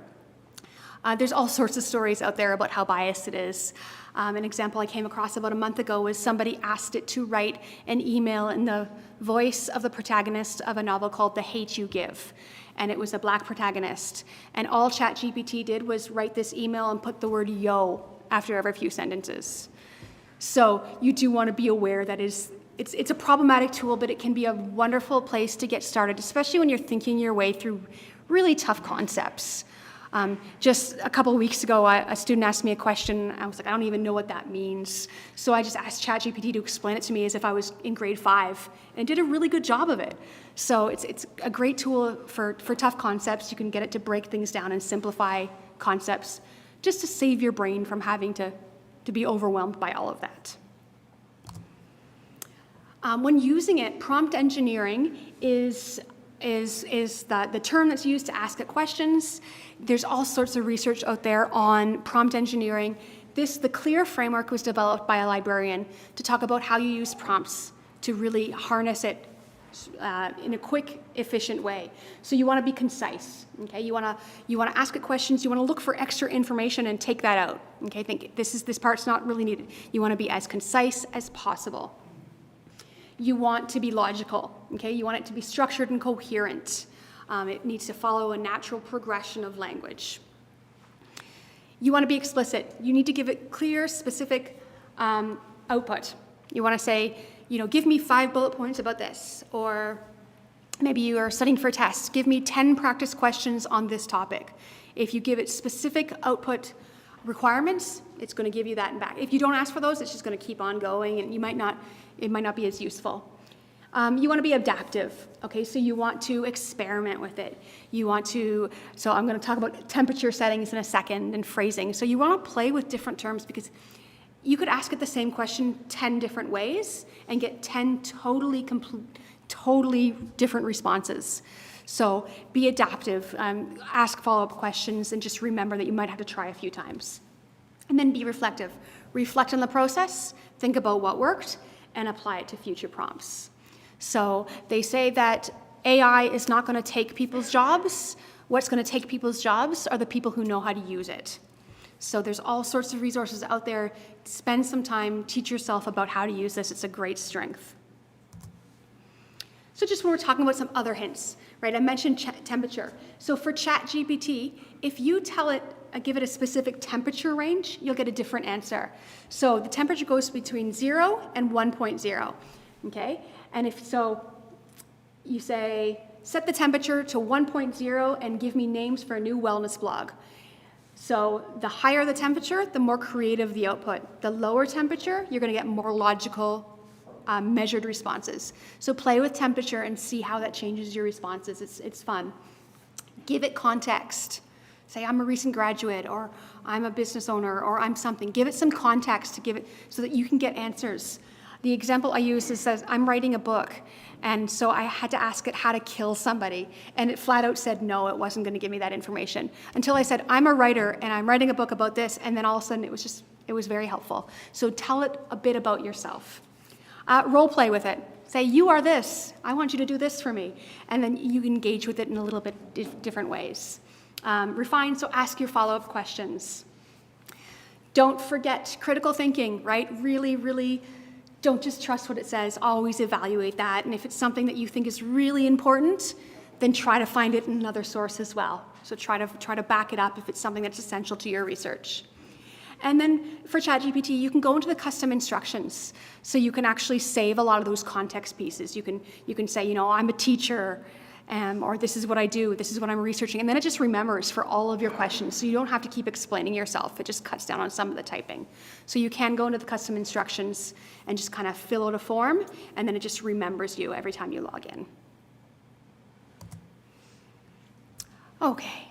There's all sorts of stories out there about how biased it is. An example I came across about a month ago was somebody asked it to write an email in the voice of the protagonist of a novel called The Hate You Give. And it was a Black protagonist. And all ChatGPT did was write this email and put the word yo after every few sentences. So you do want to be aware that it's a problematic tool, but it can be a wonderful place to get started, especially when you're thinking your way through really tough concepts. Just a couple of weeks ago, a student asked me a question. I was like, I don't even know what that means. So I just asked ChatGPT to explain it to me as if I was in grade 5, and it did a really good job of it. So it's a great tool for tough concepts. You can get it to break things down and simplify concepts just to save your brain from having to be overwhelmed by all of that. When using it, prompt engineering is the term that's used to ask it questions. There's all sorts of research out there on prompt engineering. The CLEAR framework was developed by a librarian to talk about how you use prompts to really harness it in a quick, efficient way. So you want to be concise, okay? You want to ask it questions. You want to look for extra information and take that out, okay? Think this part's not really needed. You want to be as concise as possible. You want to be logical, okay? You want it to be structured and coherent. It needs to follow a natural progression of language. You want to be explicit. You need to give it clear, specific output. You want to say, give me 5 bullet points about this, or maybe you are studying for a test. Give me 10 practice questions on this topic. If you give it specific output requirements, it's going to give you that and back. If you don't ask for those, it's just going to keep on going, and it might not be as useful. You want to be adaptive, okay? So you want to experiment with it. So I'm going to talk about temperature settings in a second and phrasing. So you want to play with different terms, because you could ask it the same question 10 different ways and get 10 totally different responses. So be adaptive, ask follow-up questions, and just remember that you might have to try a few times. And then be reflective. Reflect on the process, think about what worked, and apply it to future prompts. So they say that AI is not going to take people's jobs. What's going to take people's jobs are the people who know how to use it. So there's all sorts of resources out there. Spend some time, teach yourself about how to use this. It's a great strength. So just when we're talking about some other hints, right? I mentioned temperature. So for ChatGPT, if you give it a specific temperature range, you'll get a different answer. So the temperature goes between 0 and 1.0, okay? And if so, you say, set the temperature to 1.0 and give me names for a new wellness blog. So the higher the temperature, the more creative the output. The lower temperature, you're going to get more logical, measured responses. So play with temperature and see how that changes your responses. It's fun. Give it context. Say, I'm a recent graduate, or I'm a business owner, or I'm something. Give it some context to give it so that you can get answers. The example I use is says, I'm writing a book, and so I had to ask it how to kill somebody, and it flat out said no, it wasn't going to give me that information. Until I said, I'm a writer, and I'm writing a book about this, and then all of a sudden it was very helpful. So tell it a bit about yourself. Role play with it. Say, you are this. I want you to do this for me. And then you engage with it in a little bit different ways. Refine, so ask your follow-up questions. Don't forget critical thinking, right? Really, really don't just trust what it says. Always evaluate that. And if it's something that you think is really important, then try to find it in another source as well. So try to back it up if it's something that's essential to your research. And then for ChatGPT, you can go into the custom instructions. So you can actually save a lot of those context pieces. You can say, I'm a teacher, or this is what I do, this is what I'm researching, and then it just remembers for all of your questions, so you don't have to keep explaining yourself. It just cuts down on some of the typing. So you can go into the custom instructions and just kind of fill out a form, and then it just remembers you every time you log in. Okay,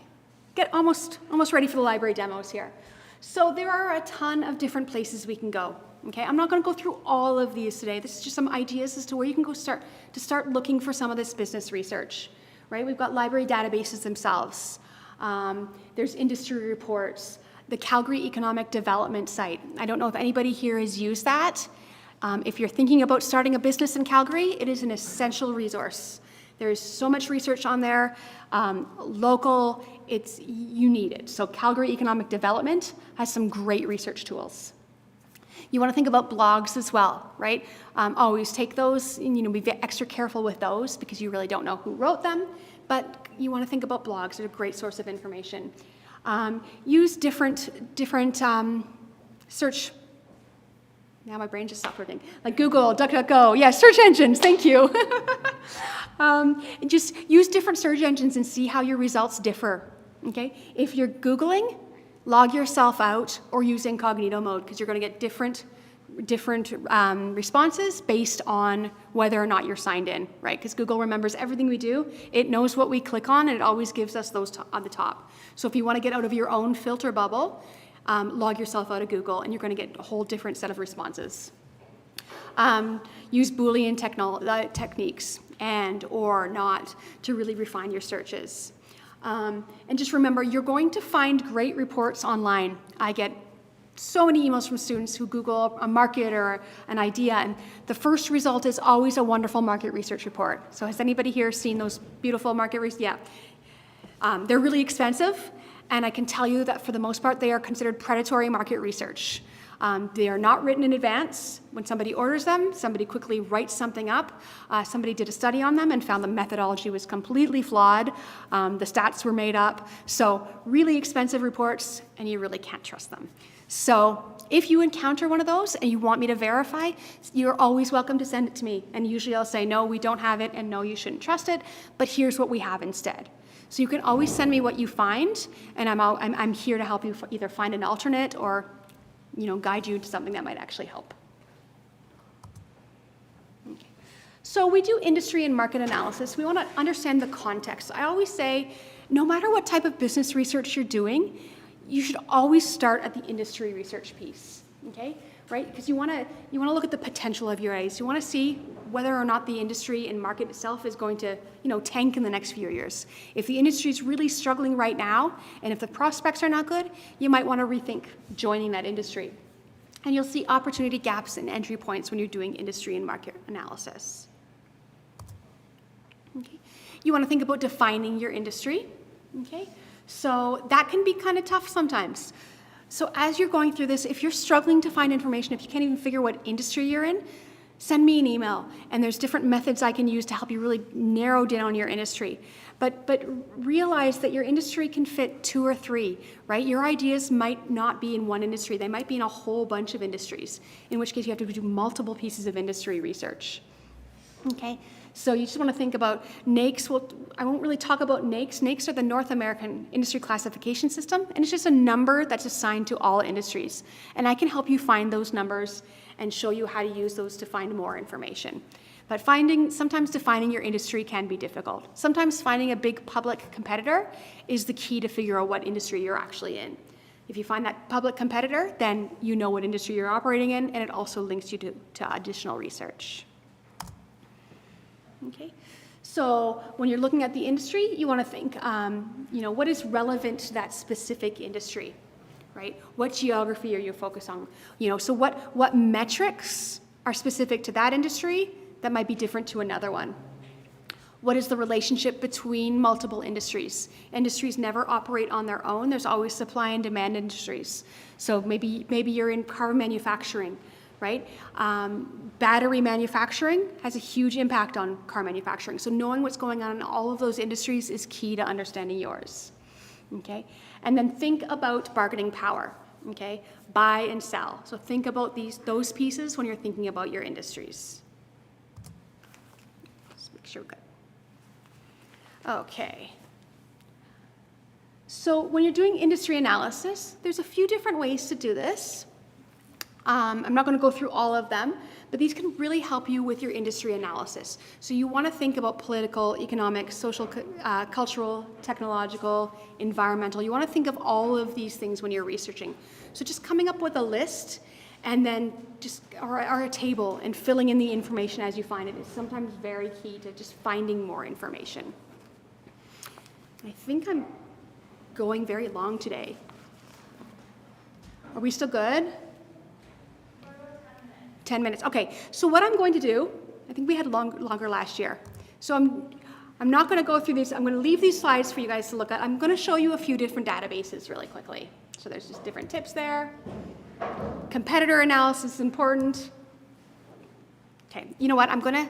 get almost ready for the library demos here. So there are a ton of different places we can go. Okay, I'm not going to go through all of these today. This is just some ideas as to where you can go start looking for some of this business research, right? We've got library databases themselves. There's industry reports, the Calgary Economic Development site. I don't know if anybody here has used that. If you're thinking about starting a business in Calgary, it is an essential resource. There's so much research on there, local, you need it. So Calgary Economic Development has some great research tools. You want to think about blogs as well, right? Always take those, and be extra careful with those because you really don't know who wrote them, but you want to think about blogs. They're a great source of information. Use different search. Now my brain just stopped working. Like Google, DuckDuckGo, yeah, search engines, thank you. Just use different search engines and see how your results differ, okay? If you're Googling, log yourself out or use incognito mode because you're going to get different responses based on whether or not you're signed in, right? Because Google remembers everything we do. It knows what we click on, and it always gives us those on the top. So if you want to get out of your own filter bubble, log yourself out of Google, and you're going to get a whole different set of responses. Use Boolean techniques and or not to really refine your searches. And just remember, you're going to find great reports online. I get so many emails from students who Google a market or an idea, and the first result is always a wonderful market research report. So has anybody here seen those beautiful market research? Yeah. They're really expensive, and I can tell you that for the most part, they are considered predatory market research. They are not written in advance. When somebody orders them, somebody quickly writes something up. Somebody did a study on them and found the methodology was completely flawed. The stats were made up. So really expensive reports, and you really can't trust them. So if you encounter one of those and you want me to verify, you're always welcome to send it to me. And usually I'll say, no, we don't have it, and no, you shouldn't trust it, but here's what we have instead. So you can always send me what you find, and I'm here to help you either find an alternate or guide you to something that might actually help. Okay. So we do industry and market analysis. We want to understand the context. I always say, no matter what type of business research you're doing, you should always start at the industry research piece, okay? Right? Because you want to look at the potential of your ideas. You want to see whether or not the industry and market itself is going to, tank in the next few years. If the industry is really struggling right now, and if the prospects are not good, you might want to rethink joining that industry. And you'll see opportunity gaps and entry points when you're doing industry and market analysis. Okay. You want to think about defining your industry. Okay. So that can be kind of tough sometimes. So as you're going through this, if you're struggling to find information, if you can't even figure what industry you're in, send me an email. And there's different methods I can use to help you really narrow down your industry. But realize that your industry can fit 2 or 3, right? Your ideas might not be in one industry. They might be in a whole bunch of industries, in which case you have to do multiple pieces of industry research. Okay, so you just want to think about NAICS. Well, I won't really talk about NAICS. NAICS are the North American Industry Classification System, and it's just a number that's assigned to all industries. And I can help you find those numbers and show you how to use those to find more information. But sometimes defining your industry can be difficult. Sometimes finding a big public competitor is the key to figure out what industry you're actually in. If you find that public competitor, then you know what industry you're operating in, and it also links you to additional research. Okay, so when you're looking at the industry, you want to think, what is relevant to that specific industry, right? What geography are you focused on? So what metrics are specific to that industry that might be different to another one? What is the relationship between multiple industries? Industries never operate on their own. There's always supply and demand industries. So maybe you're in car manufacturing, right? Battery manufacturing has a huge impact on car manufacturing. So knowing what's going on in all of those industries is key to understanding yours, okay? And then think about bargaining power, okay? Buy and sell. So think about those pieces when you're thinking about your industries. Just make sure we're good. Okay. So when you're doing industry analysis, there's a few different ways to do this. I'm not going to go through all of them, but these can really help you with your industry analysis. So you want to think about political, economic, social, cultural, technological, environmental. You want to think of all of these things when you're researching. So just coming up with a list and then or a table and filling in the information as you find it is sometimes very key to just finding more information. I think I'm going very long today. Are we still good? 10 minutes. Okay, so what I'm going to do, I think we had longer last year. So I'm not going to go through these. I'm going to leave these slides for you guys to look at. I'm going to show you a few different databases really quickly. So there's just different tips there. Competitor analysis is important. Okay, you know what? I'm going to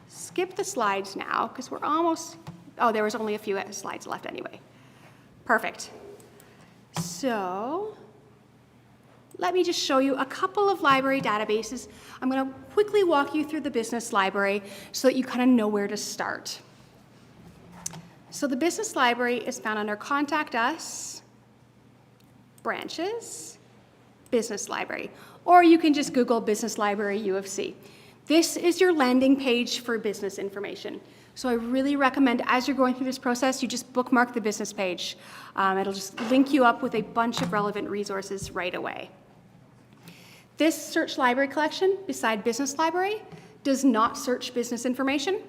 skip the slides now because we're almost, there was only a few slides left anyway. Perfect. So let me just show you a couple of library databases. I'm going to quickly walk you through the business library so that you kind of know where to start. So the business library is found under Contact Us, Branches, Business Library, or you can just Google Business Library U of C. This is your landing page for business information. So I really recommend, as you're going through this process, you just bookmark the business page. It'll just link you up with a bunch of relevant resources right away. This search library collection, beside Business Library, does not search business information.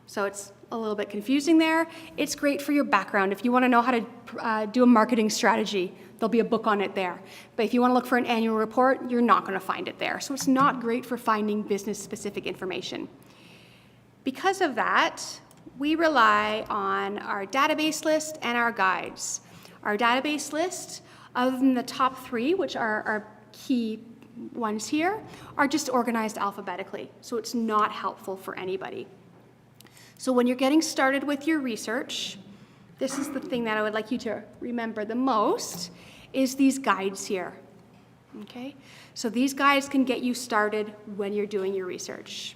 So it's a little bit confusing there. It's great for your background. If you want to know how to do a marketing strategy, there'll be a book on it there. But if you want to look for an annual report, you're not going to find it there. So it's not great for finding business-specific information. Because of that, we rely on our database list and our guides. Our database list, other than the top 3, which are our key ones here, are just organized alphabetically. So it's not helpful for anybody. So when you're getting started with your research, this is the thing that I would like you to remember the most, is these guides here. Okay? So these guides can get you started when you're doing your research.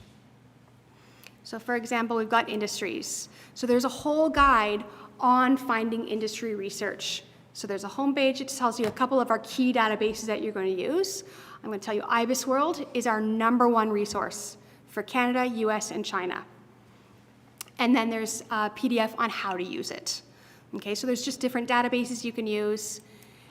So for example, we've got industries. So there's a whole guide on finding industry research. So there's a home page that tells you a couple of our key databases that you're going to use. I'm going to tell you IBIS World is our #1 resource for Canada, US, and China. And then there's a PDF on how to use it. Okay, so there's just different databases you can use,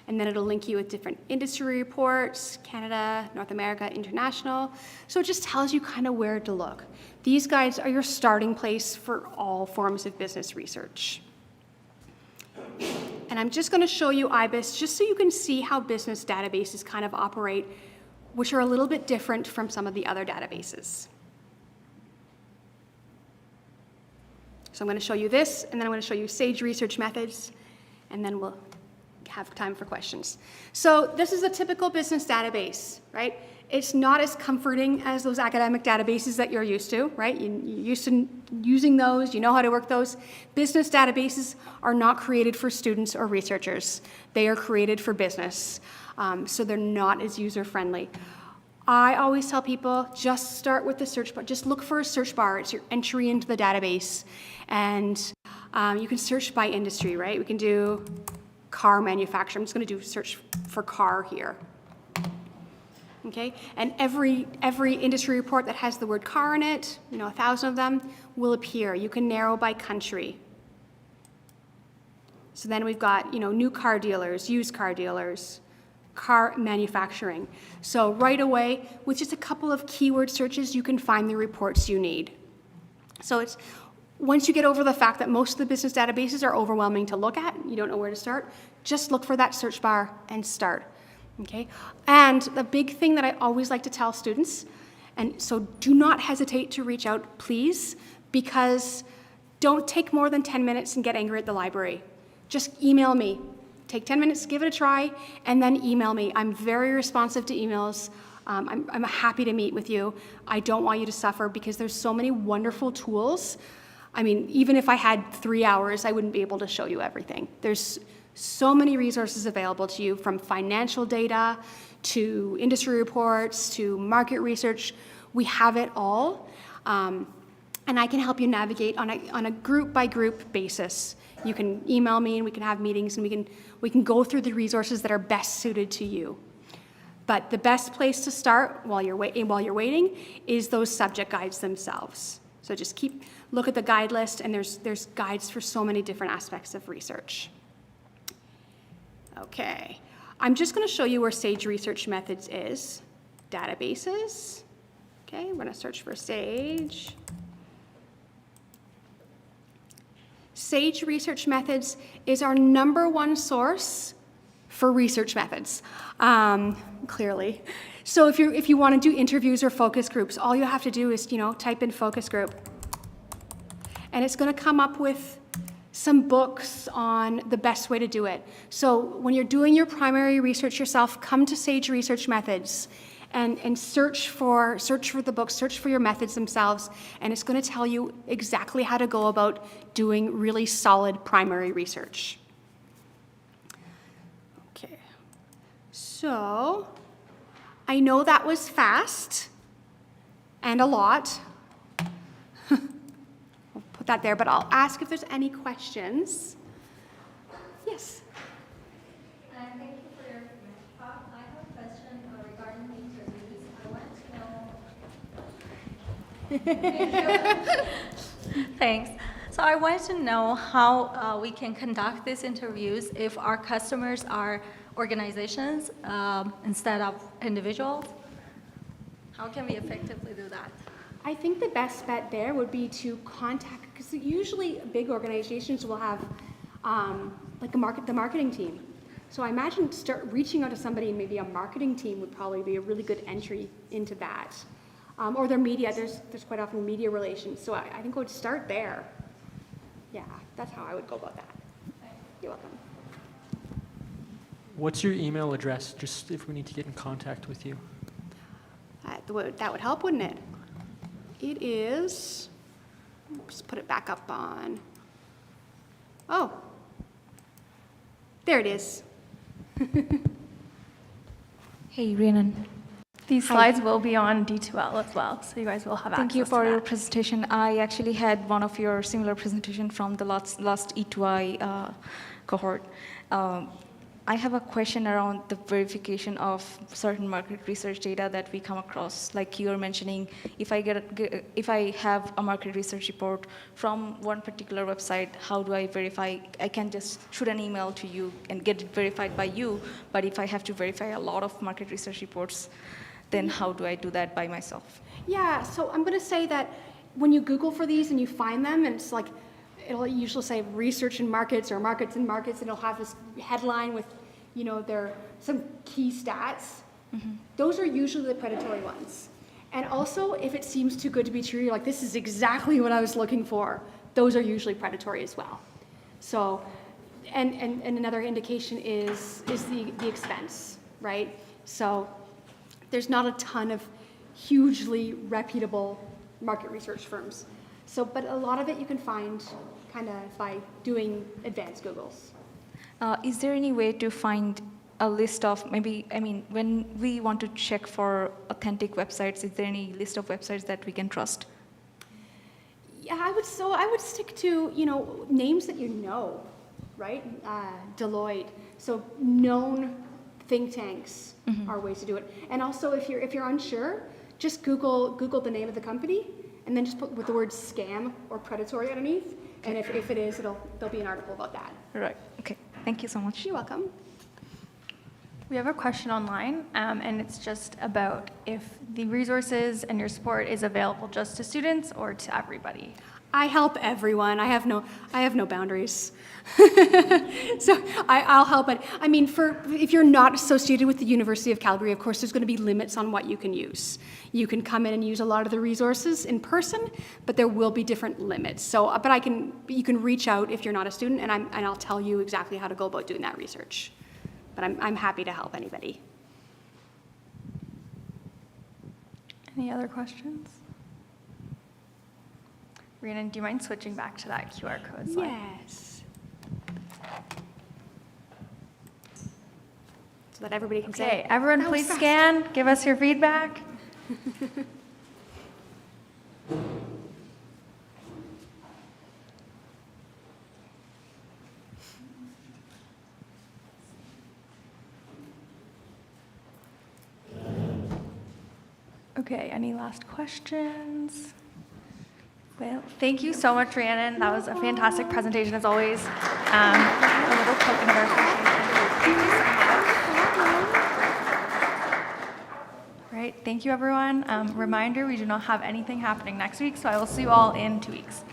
and then it'll link you with different industry reports, Canada, North America, international. So it just tells you kind of where to look. These guides are your starting place for all forms of business research. And I'm just going to show you IBIS just so you can see how business databases kind of operate, which are a little bit different from some of the other databases. So I'm going to show you this, and then I'm going to show you Sage Research Methods, and then we'll have time for questions. So this is a typical business database, right? It's not as comforting as those academic databases that you're used to, right? You're used to using those, you know how to work those. Business databases are not created for students or researchers. They are created for business, so they're not as user-friendly. I always tell people, just start with the search bar. Just look for a search bar. It's your entry into the database. And you can search by industry, right? We can do car manufacturer. I'm just going to do search for car here. Okay? And every industry report that has the word car in it, 1,000 of them, will appear. You can narrow by country. So then we've got, new car dealers, used car dealers, car manufacturing. So right away, with just a couple of keyword searches, you can find the reports you need. So once you get over the fact that most of the business databases are overwhelming to look at, you don't know where to start, just look for that search bar and start. Okay? And the big thing that I always like to tell students, and so do not hesitate to reach out, please, because don't take more than 10 minutes and get angry at the library. Just email me. Take 10 minutes, give it a try, and then email me. I'm very responsive to emails. I'm happy to meet with you. I don't want you to suffer because there's so many wonderful tools. I mean, even if I had 3 hours, I wouldn't be able to show you everything. There's so many resources available to you, from financial data to industry reports to market research. We have it all. and I can help you navigate on a group-by-group basis. You can email me, and we can have meetings, and we can go through the resources that are best suited to you. But the best place to start while you're waiting is those subject guides themselves. So just look at the guide list, and there's guides for so many different aspects of research. Okay, I'm just going to show you where Sage Research Methods is. Databases. Okay, we're going to search for Sage. Sage Research Methods is our #1 source for research methods, clearly. So if you want to do interviews or focus groups, all you have to do is, type in focus group. And it's going to come up with some books on the best way to do it. So when you're doing your primary research yourself, come to Sage Research Methods and search for the books, search for your methods themselves, and it's going to tell you exactly how to go about doing really solid primary research. Okay, so I know that was fast and a lot. I'll put that there, but I'll ask if there's any questions. Yes. Thank you for your talk. I have a question regarding the interviews. Thanks. So I wanted to know how we can conduct these interviews if our customers are organizations instead of individuals. How can we effectively do that? I think the best bet there would be to contact, because usually big organizations will have like the marketing team. So I imagine start reaching out to somebody, maybe a marketing team would probably be a really good entry into that. Or their media, there's quite often media relations. So I think I would start there. Yeah, that's how I would go about that. You're welcome. What's your email address, just if we need to get in contact with you? That would help, wouldn't it? It is, just put it back up on, oh, there it is. Hey, Rhiannon. These slides will be on D2L as well, so you guys will have access Thank you to for your that. presentation. I actually had one of your similar presentation from the last E2I cohort. I have a question around the verification of certain market research data that we come across. Like you were mentioning, if I have a market research report from one particular website, how do I verify? I can just shoot an email to you and get it verified by you. But if I have to verify a lot of market research reports, then how do I do that by myself? Yeah, so I'm going to say that when you Google for these and you find them, and it's like, it'll usually say research in markets or markets in markets, and it'll have this headline with, some key stats. Mm-hmm. Those are usually the predatory ones. And also, if it seems too good to be true, you're like, this is exactly what I was looking for. Those are usually predatory as well. So, and another indication is the expense, right? So there's not a ton of hugely reputable market research firms. So, but a lot of it you can find kind of by doing advanced Googles. Is there any way to find a list of when we want to check for authentic websites, is there any list of websites that we can trust? Yeah, I would stick to, names that you know, right? Deloitte. So known think tanks are ways to do it. And also if you're unsure, just Google the name of the company and then just put with the word scam or predatory underneath. And if it is, there'll be an article about that. Right. Okay. Thank you so much. You're welcome. We have a question online, and it's just about if the resources and your support is available just to students or to everybody. I help everyone. I have no boundaries. So I'll help it. I mean, if you're not associated with the University of Calgary, of course, there's going to be limits on what you can use. You can come in and use a lot of the resources in person, but there will be different limits. So, you can reach out if you're not a student, and I'll tell you exactly how to go about doing that research. But I'm happy to help anybody. Any other questions? Rhiannon, do you mind switching back to that QR code slide? Yes. So that everybody can say. Okay, everyone "That was please fast." scan, give us your feedback. Okay, any last questions? Well, thank you so much, Rhiannon. That was a fantastic presentation as always. A little token of our appreciation. Thank you so much. All right, thank you everyone. Reminder, we do not have anything happening next week, so I will see you all in 2 weeks.